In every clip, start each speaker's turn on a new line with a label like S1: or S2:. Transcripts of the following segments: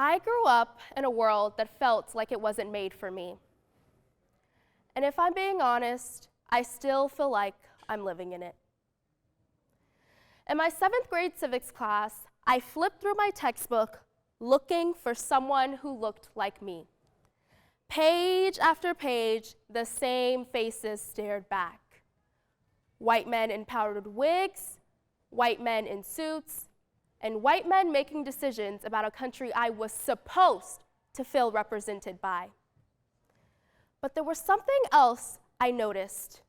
S1: I grew up in a world that felt like it wasn't made for me. And if I'm being honest, I still feel like I'm living in it. In my 7th grade civics class, I flipped through my textbook looking for someone who looked like me. Page after page, the same faces stared back. White men in powdered wigs, white men in suits, and white men making decisions about a country I was supposed to feel represented by. But there was something else I noticed.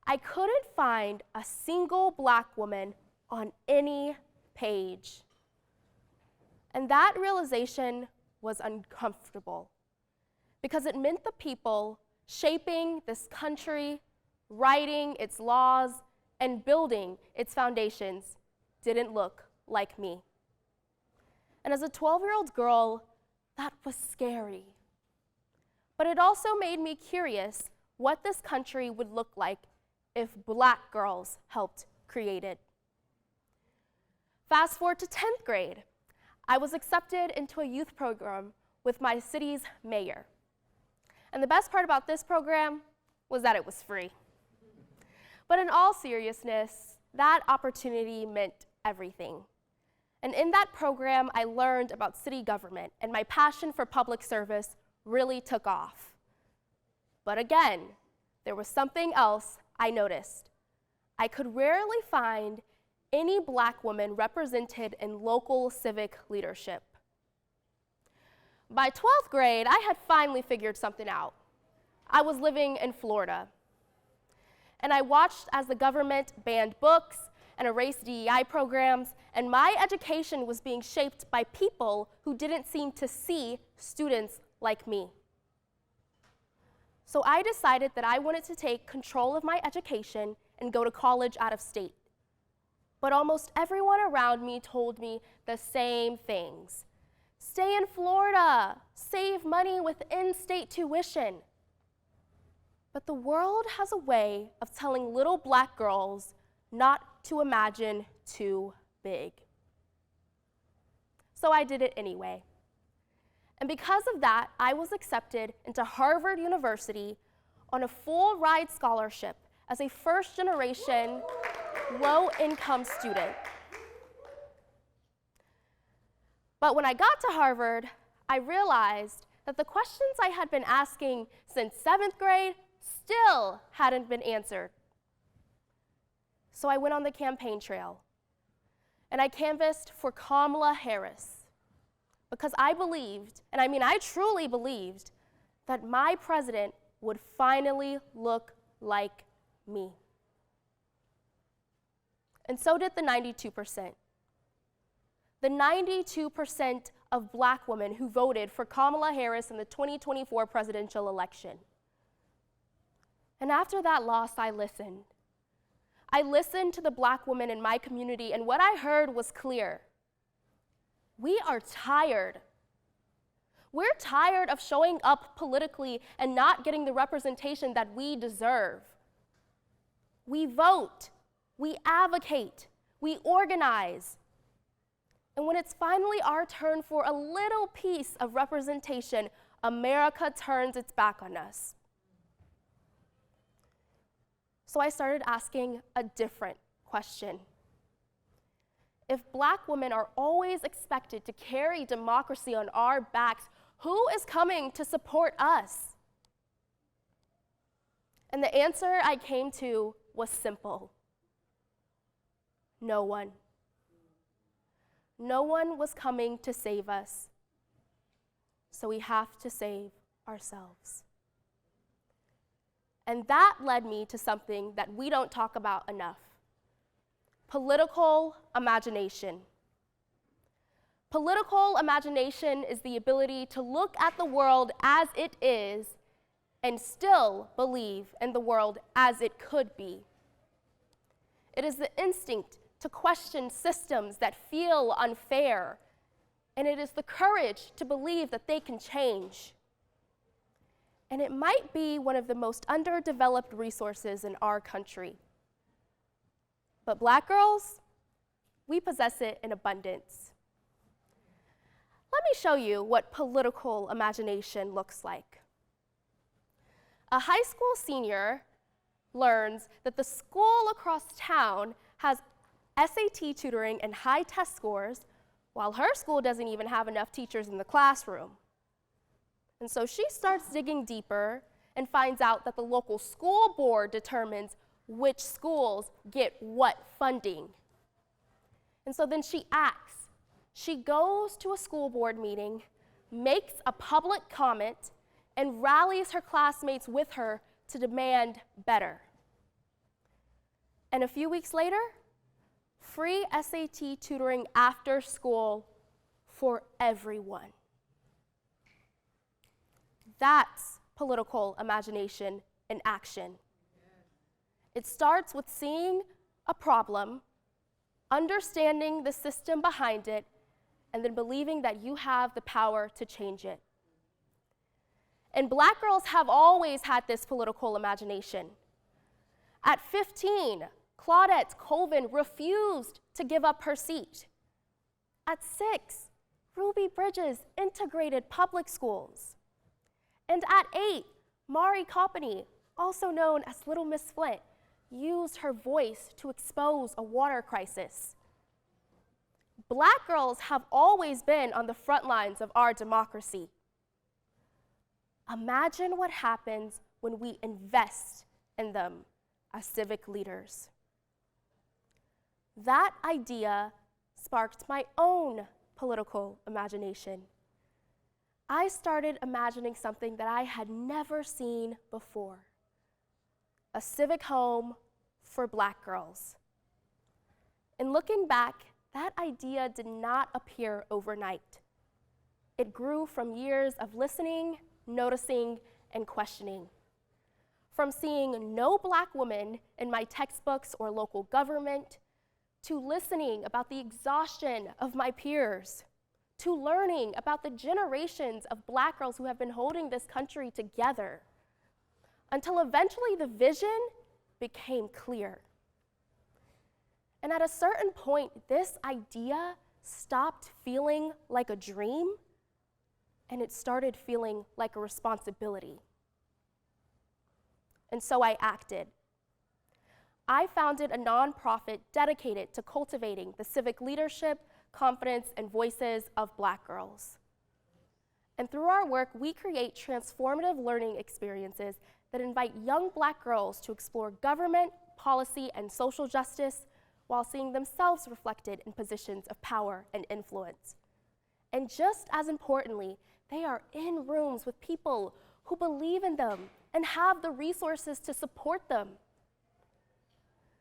S1: I couldn't find a single black woman on any page. And that realization was uncomfortable because it meant the people shaping this country, writing its laws, and building its foundations didn't look like me. And as a 12-year-old girl, that was scary. But it also made me curious what this country would look like if black girls helped create it. Fast forward to 10th grade. I was accepted into a youth program with my city's mayor. And the best part about this program was that it was free. But in all seriousness, that opportunity meant everything. And in that program, I learned about city government, and my passion for public service really took off. But again, there was something else I noticed. I could rarely find any black woman represented in local civic leadership. By 12th grade, I had finally figured something out. I was living in Florida, and I watched as the government banned books and erased DEI programs, and my education was being shaped by people who didn't seem to see students like me. So I decided that I wanted to take control of my education and go to college out of state. But almost everyone around me told me the same things. Stay in Florida, save money with in-state tuition. But the world has a way of telling little black girls not to imagine too big. So I did it anyway. And because of that, I was accepted into Harvard University on a full-ride scholarship as a first-generation, low-income student. But when I got to Harvard, I realized that the questions I had been asking since 7th grade still hadn't been answered. So I went on the campaign trail, and I canvassed for Kamala Harris because I believed, and I mean I truly believed, that my president would finally look like me. And so did the 92%. The 92% of black women who voted for Kamala Harris in the 2024 presidential election. And after that loss, I listened. I listened to the black women in my community, and what I heard was clear. We are tired. We're tired of showing up politically and not getting the representation that we deserve. We vote, we advocate, we organize. And when it's finally our turn for a little piece of representation, America turns its back on us. So I started asking a different question. If black women are always expected to carry democracy on our backs, who is coming to support us? And the answer I came to was simple. No one. No one was coming to save us, so we have to save ourselves. And that led me to something that we don't talk about enough: political imagination. Political imagination is the ability to look at the world as it is and still believe in the world as it could be. It is the instinct to question systems that feel unfair, and it is the courage to believe that they can change. And it might be one of the most underdeveloped resources in our country. But black girls, we possess it in abundance. Let me show you what political imagination looks like. A high school senior learns that the school across town has SAT tutoring and high test scores, while her school doesn't even have enough teachers in the classroom. And so she starts digging deeper and finds out that the local school board determines which schools get what funding. And so then she acts. She goes to a school board meeting, makes a public comment, and rallies her classmates with her to demand better. And a few weeks later, free SAT tutoring after school for everyone. That's political imagination in action. It starts with seeing a problem, understanding the system behind it, and then believing that you have the power to change it. And Black girls have always had this political imagination. At 15, Claudette Colvin refused to give up her seat. At 6, Ruby Bridges integrated public schools. And at 8, Mari Copany, also known as Little Miss Flint, used her voice to expose a water crisis. Black girls have always been on the front lines of our democracy. Imagine what happens when we invest in them as civic leaders. That idea sparked my own political imagination. I started imagining something that I had never seen before: a civic home for Black girls. In looking back, that idea did not appear overnight. It grew from years of listening, noticing, and questioning. From seeing no Black woman in my textbooks or local government, to listening about the exhaustion of my peers, to learning about the generations of Black girls who have been holding this country together, until eventually the vision became clear. And at a certain point, this idea stopped feeling like a dream, and it started feeling like a responsibility. And so I acted. I founded a nonprofit dedicated to cultivating the civic leadership, confidence, and voices of Black girls. And through our work, we create transformative learning experiences that invite young Black girls to explore government, policy, and social justice while seeing themselves reflected in positions of power and influence. And just as importantly, they are in rooms with people who believe in them and have the resources to support them.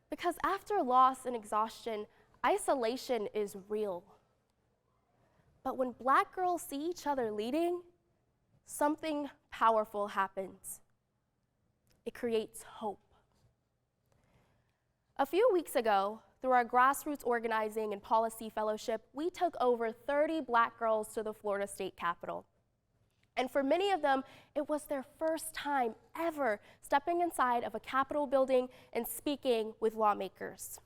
S1: Because after loss and exhaustion, isolation is real. But when Black girls see each other leading, something powerful happens. It creates hope. A few weeks ago, through our grassroots organizing and policy fellowship, we took over 30 Black girls to the Florida State Capitol. And for many of them, it was their first time ever stepping inside of a Capitol building and speaking with lawmakers.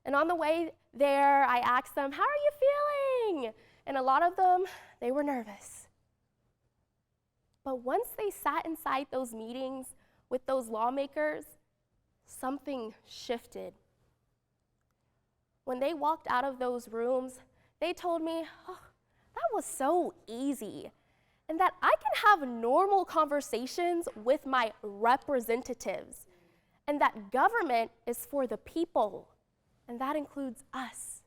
S1: And on the way there, I asked them, "How are you feeling?" And a lot of them, they were nervous. But once they sat inside those meetings with those lawmakers, something shifted. When they walked out of those rooms, they told me, "Oh, that was so easy," and that I can have normal conversations with my representatives, and that government is for the people, and that includes us.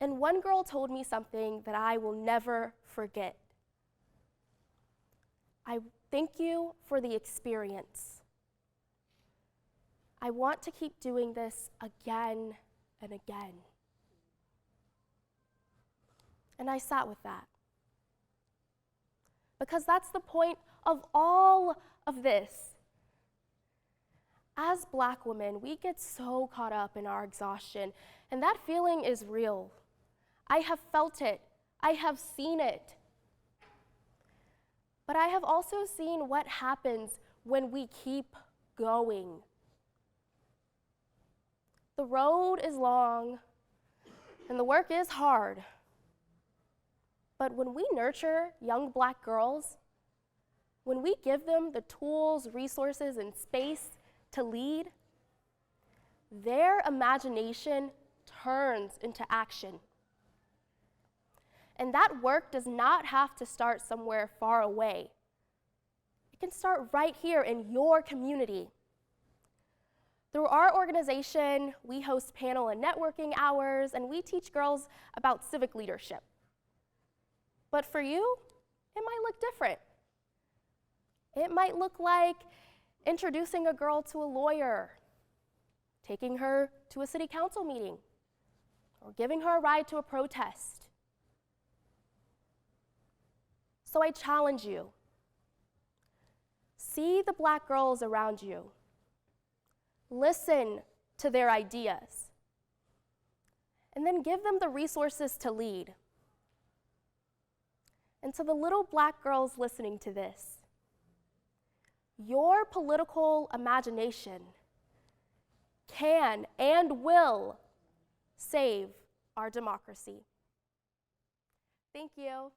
S1: And one girl told me something that I will never forget. "I thank you for the experience. I want to keep doing this again and again." And I sat with that. Because that's the point of all of this. As Black women, we get so caught up in our exhaustion, and that feeling is real. I have felt it. I have seen it. But I have also seen what happens when we keep going. The road is long, and the work is hard, But when we nurture young Black girls, when we give them the tools, resources, and space to lead, their imagination turns into action. And that work does not have to start somewhere far away. It can start right here in your community. Through our organization, we host panel and networking hours, and we teach girls about civic leadership. But for you, it might look different. It might look like introducing a girl to a lawyer, taking her to a city council meeting, or giving her a ride to a protest. So I challenge you, see the Black girls around you. Listen to their ideas, and then give them the resources to lead. And to the little Black girls listening to this, your political imagination can and will save our democracy. Thank you.